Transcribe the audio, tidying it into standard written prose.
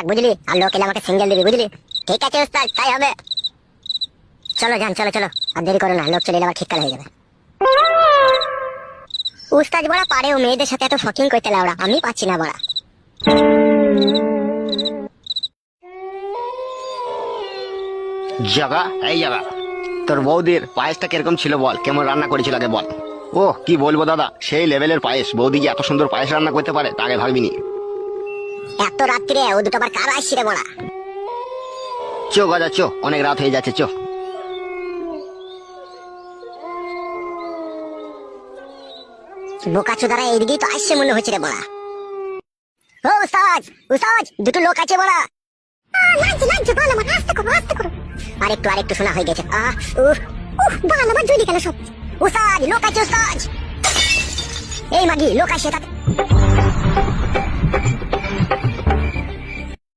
বুঝলি, আর লোক এলে আমাকে সিঙ্গেল দিবি, বুঝলি? ঠিক আছে ওস্তাদ, তাই হবে। চলো যান, চলো চলো, আর দেরি করো না, লোক চলে এলে আবার খিটকাল হয়ে যাবে। উস্তাদ বড়া পারেও মেয়েদের সাথে এত ফকিং করতে লাউড়া, আমি পাচ্ছি না বড়া। জাগা, এই জাগা, তোর বৌদির পায়েসটা কিরকম ছিল বল, কেমন রান্না করেছিল আগে বল। ও কি বলবো দাদা, সেই লেভেলের পায়েস। বৌদি যে এত সুন্দর পায়েস রান্না করতে পারে তা আগে ভাবিনি। এত রাত্রিরে ও দুটো আবার কার আসছি রে বড়া? চো গাজা চো, অনেক রাত হয়ে যাচ্ছে, চো। বোকা চোদারা এইদিকেই তো আসছে মনে হচ্ছে রে বড়া। ও উস্তাদ, উস্তাদ, দুটো লোক আছে বড়া। লাগছে লাগছে, বাল আমার, আস্তে করো আস্তে করো। আরেকটু শোনা হয়ে গেছে। বাল আমার জ্বলি গেল সব। উস্তাদ, লোক আছে উস্তাদ। এই মাগি, লোক আসছে তাতে।